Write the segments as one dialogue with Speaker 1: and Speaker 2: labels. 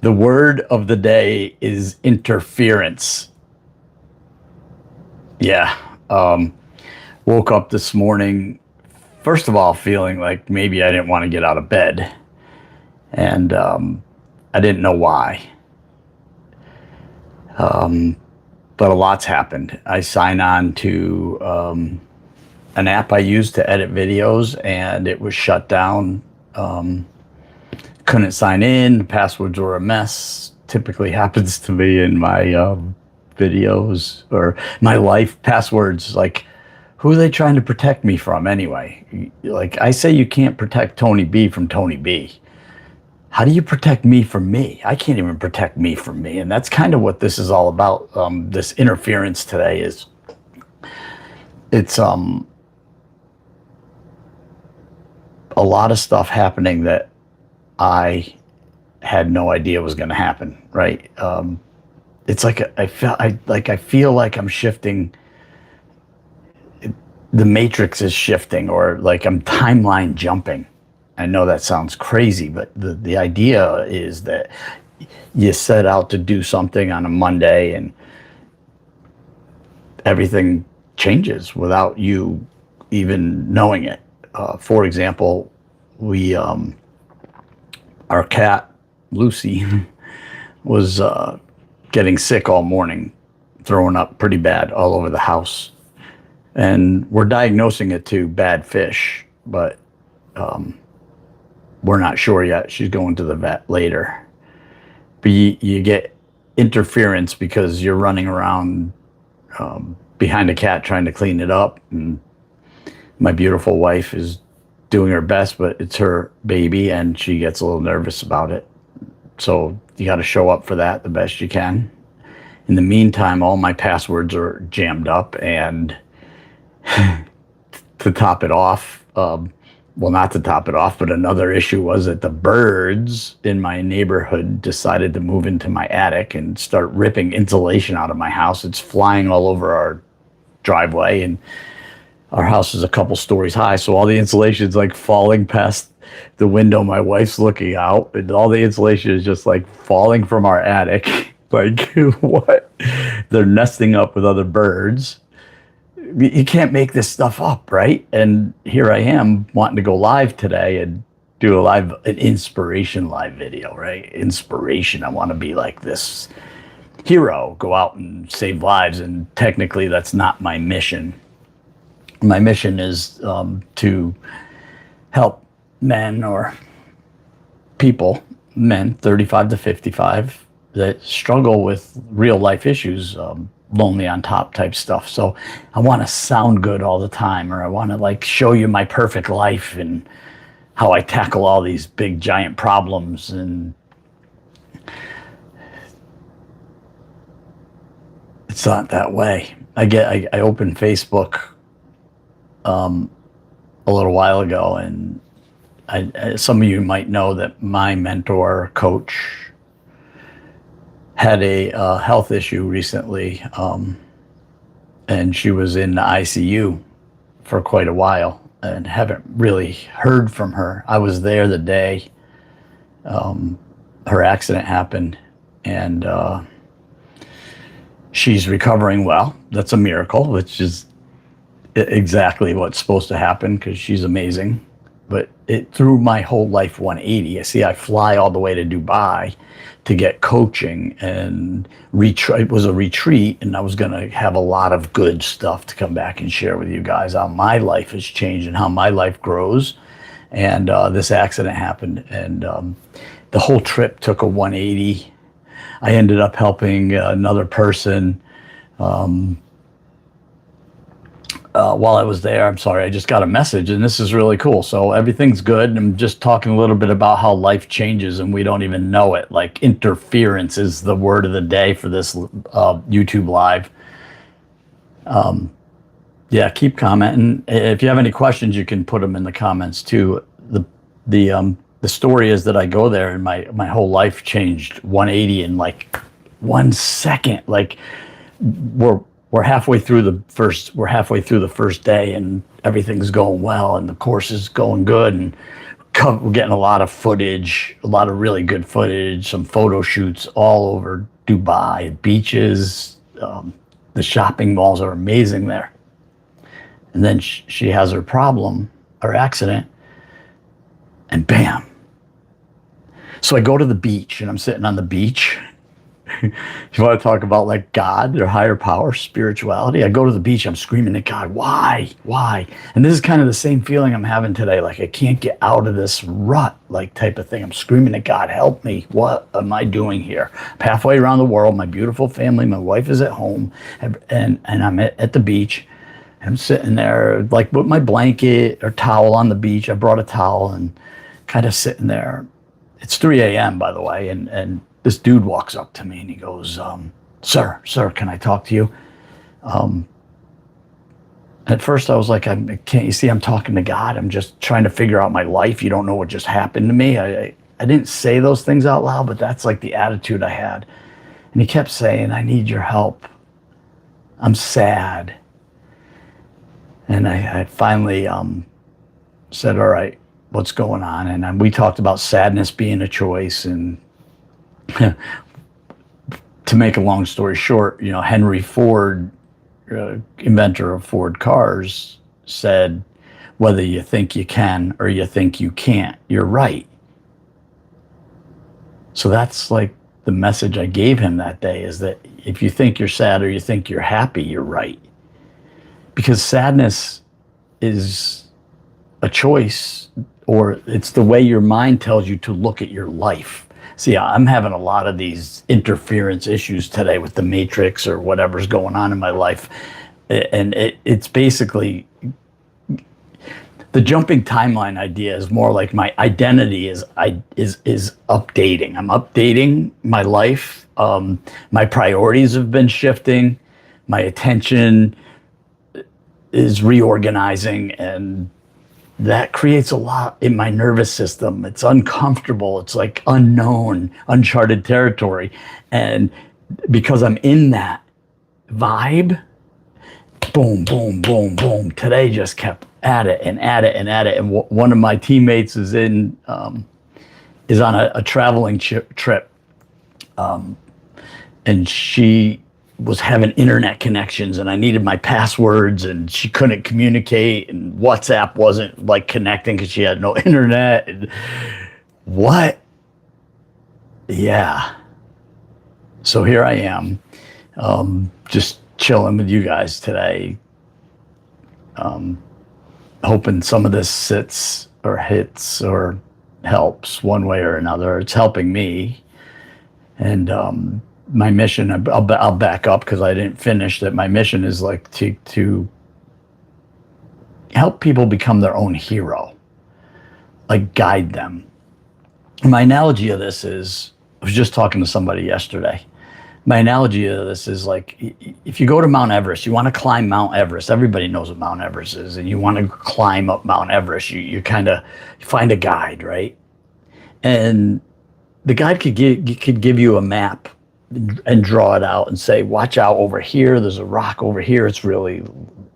Speaker 1: The word of the day is interference. Yeah. Woke up this morning, first of all, feeling like maybe I didn't want to get out of bed. And I didn't know why. But a lot's happened. I sign on to an app I use to edit videos, and it was shut down. Couldn't sign in. The passwords were a mess. Typically happens to me in my videos or my life. Passwords, like, who are they trying to protect me from anyway? Like, I say you can't protect Tony B from Tony B. How do you protect me from me? I can't even protect me from me. And that's kind of what this is all about. This interference today is, it's a lot of stuff happening that I had no idea was going to happen. Right? It's like I feel like I'm shifting. The matrix is shifting, or like I'm timeline jumping. I know that sounds crazy, but the idea is that you set out to do something on a Monday and everything changes without you even knowing it. For example, our cat, Lucy, was getting sick all morning, throwing up pretty bad all over the house. And we're diagnosing it to bad fish, but we're not sure yet. She's going to the vet later. But you get interference because you're running around behind a cat trying to clean it up. And my beautiful wife is doing her best, but it's her baby and she gets a little nervous about it. So you got to show up for that the best you can. In the meantime, all my passwords are jammed up, and to top it off, well, not to top it off, but another issue was that the birds in my neighborhood decided to move into my attic and start ripping insulation out of my house. It's flying all over our driveway, and our house is a couple stories high, so all the insulation is like falling past the window my wife's looking out, and all the insulation is just like falling from our attic. Like, what? They're nesting up with other birds. You can't make this stuff up, right? And here I am wanting to go live today and do an inspiration live video, right? Inspiration. I want to be like this hero, go out and save lives. And technically that's not my mission. My mission is to help men or people, men 35 to 55 that struggle with real life issues, lonely on top type stuff. So I want to sound good all the time, or I want to like show you my perfect life and how I tackle all these big giant problems. And it's not that way. I opened Facebook a little while ago, and some of you might know that my mentor coach had a health issue recently, and she was in the ICU for quite a while, and haven't really heard from her. I was there the day her accident happened, and she's recovering well. That's a miracle, which is exactly what's supposed to happen because she's amazing. But it threw my whole life 180. You see, I fly all the way to Dubai to get coaching, and it was a retreat, and I was going to have a lot of good stuff to come back and share with you guys how my life has changed and how my life grows. And this accident happened, and the whole trip took a 180. I ended up helping another person while I was there. I'm sorry, I just got a message, and this is really cool. So everything's good. I'm just talking a little bit about how life changes and we don't even know it. Like, interference is the word of the day for this YouTube live. Yeah, keep commenting. If you have any questions, you can put them in the comments too. The story is that I go there and my whole life changed 180 in like 1 second. Like, we're halfway through the first day, and everything's going well, and the course is going good, and we're getting a lot of footage, a lot of really good footage, some photo shoots all over Dubai, beaches. The shopping malls are amazing there. And then she has her problem, her accident, and bam. So I go to the beach, and I'm sitting on the beach. You want to talk about like God or higher power, spirituality? I go to the beach, I'm screaming at God, why? And this is kind of the same feeling I'm having today. Like I can't get out of this rut, like type of thing. I'm screaming at God, help me. What am I doing here? I'm halfway around the world, my beautiful family, my wife is at home, and I'm at the beach. I'm sitting there like with my blanket or towel on the beach. I brought a towel and kind of sitting there. It's 3 a.m. by the way, and this dude walks up to me and he goes, sir, can I talk to you? At first I was like, can't you see I'm talking to God? I'm just trying to figure out my life. You don't know what just happened to me. I didn't say those things out loud, but that's like the attitude I had. And he kept saying, I need your help. I'm sad. And I finally said, all right, what's going on? And we talked about sadness being a choice. And to make a long story short, Henry Ford, inventor of Ford cars, said, whether you think you can or you think you can't, you're right. So that's like the message I gave him that day, is that if you think you're sad or you think you're happy, you're right. Because sadness is a choice, or it's the way your mind tells you to look at your life. See, I'm having a lot of these interference issues today with the matrix or whatever's going on in my life. And it's basically, the jumping timeline idea is more like my identity is updating. I'm updating my life. My priorities have been shifting. My attention is reorganizing, and that creates a lot in my nervous system. It's uncomfortable. It's like unknown, uncharted territory. And because I'm in that vibe, boom, boom, boom, boom. Today just kept at it and at it and at it. And one of my teammates is on a traveling trip. And she was having internet connections, and I needed my passwords, and she couldn't communicate, and WhatsApp wasn't like connecting because she had no internet. And what? Yeah. So here I am, just chilling with you guys today, hoping some of this sits or hits or helps one way or another. It's helping me. And my mission, I'll back up because I didn't finish that. My mission is like to help people become their own hero, like guide them. My analogy of this is, I was just talking to somebody yesterday. My analogy of this is like, if you go to Mount Everest, you want to climb Mount Everest. Everybody knows what Mount Everest is, and you want to climb up Mount Everest. You kind of find a guide, right? And the guide could give you a map and draw it out and say, watch out over here. There's a rock over here. It's really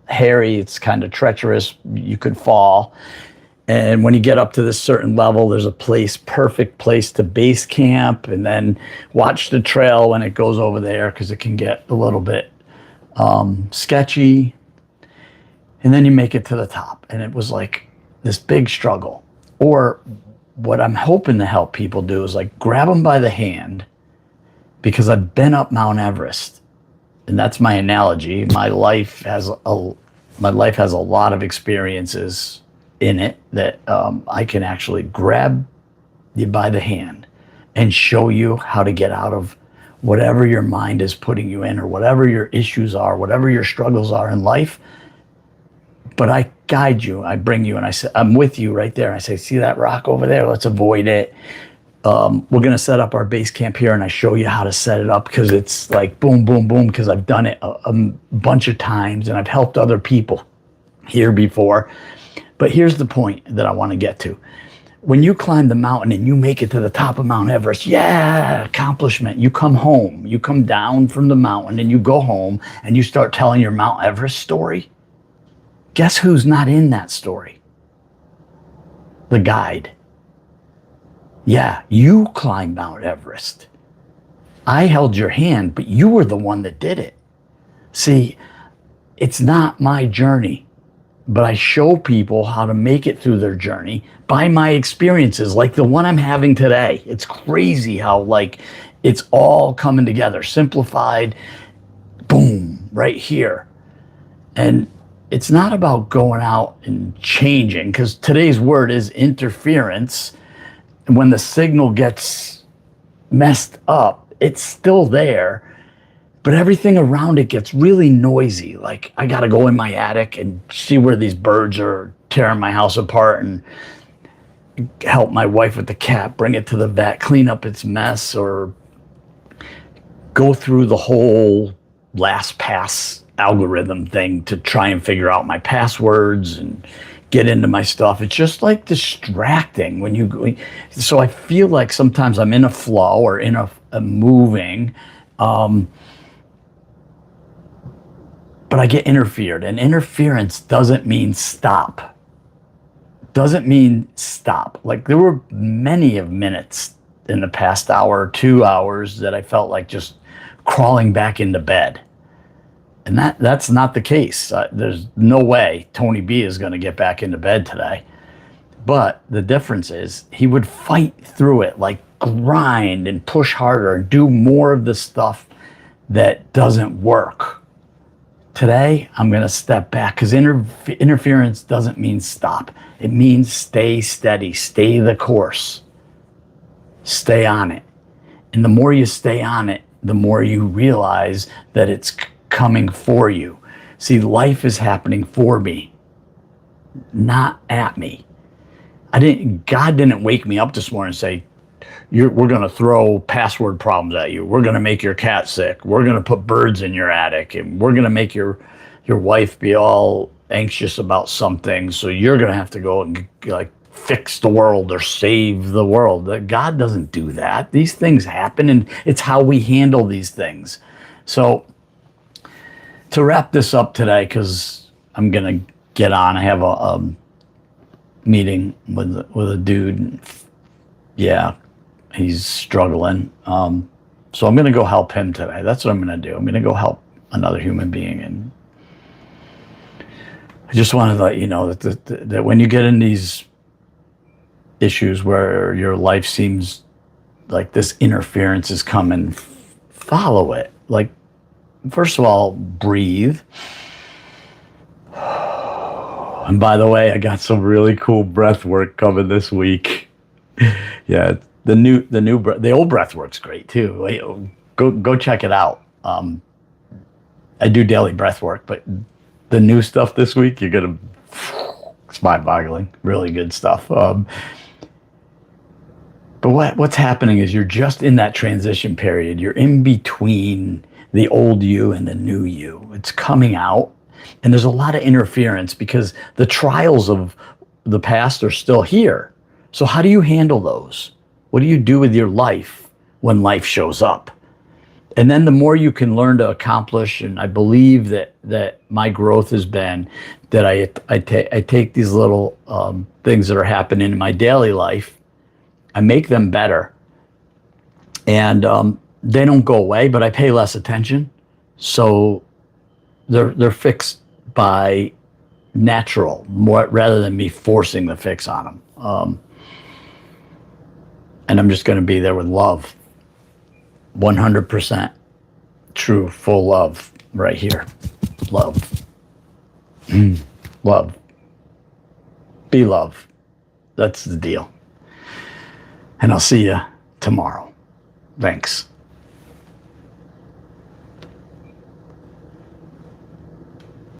Speaker 1: hairy. It's kind of treacherous. You could fall. And when you get up to this certain level, there's a perfect place to base camp, and then watch the trail when it goes over there, because it can get a little bit sketchy. And then you make it to the top. And it was like this big struggle. Or what I'm hoping to help people do is like grab them by the hand, because I've been up Mount Everest, and that's my analogy. My life has a lot of experiences in it that I can actually grab you by the hand and show you how to get out of whatever your mind is putting you in, or whatever your issues are, whatever your struggles are in life. But I guide you, I bring you, and I say, I'm with you right there. I say, see that rock over there? Let's avoid it. We're going to set up our base camp here, and I show you how to set it up, because it's like boom, boom, boom, because I've done it a bunch of times, and I've helped other people here before. But here's the point that I want to get to. When you climb the mountain and you make it to the top of Mount Everest, yeah, accomplishment. You come home, you come down from the mountain, and you go home and you start telling your Mount Everest story. Guess who's not in that story? The guide. Yeah, you climbed Mount Everest. I held your hand, but you were the one that did it. See, it's not my journey, but I show people how to make it through their journey by my experiences, like the one I'm having today. It's crazy how, like, it's all coming together, simplified, boom, right here. And it's not about going out and changing, because today's word is interference. And when the signal gets messed up, it's still there, but everything around it gets really noisy. Like, I got to go in my attic and see where these birds are tearing my house apart, and help my wife with the cat, bring it to the vet, clean up its mess, or go through the whole LastPass algorithm thing to try and figure out my passwords and get into my stuff. It's just like distracting when you go. So I feel like sometimes I'm in a flow or in a moving, but I get interfered, and interference doesn't mean stop. Doesn't mean stop. Like, there were many of minutes in the past hour or 2 hours that I felt like just crawling back into bed. And that's not the case. There's no way Tony B is going to get back into bed today. But the difference is he would fight through it, like grind and push harder and do more of the stuff that doesn't work. Today, I'm going to step back, because interference doesn't mean stop. It means stay steady, stay the course, stay on it. And the more you stay on it, the more you realize that it's coming for you. See, life is happening for me, not at me. God didn't wake me up this morning and say, we're going to throw password problems at you. We're going to make your cat sick. We're going to put birds in your attic, and we're going to make your wife be all anxious about something. So you're going to have to go and, like, fix the world or save the world. God doesn't do that. These things happen, and it's how we handle these things. So to wrap this up today, because I'm going to get on, I have a meeting with a dude. Yeah. He's struggling. So I'm going to go help him today. That's what I'm going to do. I'm going to go help another human being. And I just wanted to let you know that when you get in these issues where your life seems like this interference is coming, follow it. Like, first of all, breathe. And by the way, I got some really cool breath work coming this week. Yeah. The old breath work's great too. Go check it out. I do daily breath work, but the new stuff this week, it's mind-boggling. Really good stuff. But what's happening is you're just in that transition period. You're in between the old you and the new you. It's coming out, and there's a lot of interference because the trials of the past are still here. So how do you handle those? What do you do with your life when life shows up? And then the more you can learn to accomplish, and I believe that my growth has been that I take these little things that are happening in my daily life, I make them better, and they don't go away, but I pay less attention, so they're fixed by natural, more rather than me forcing the fix on them. And I'm just going to be there with love, 100% true, full love, right here. Love. Love. Be love. That's the deal. And I'll see you tomorrow. Thanks.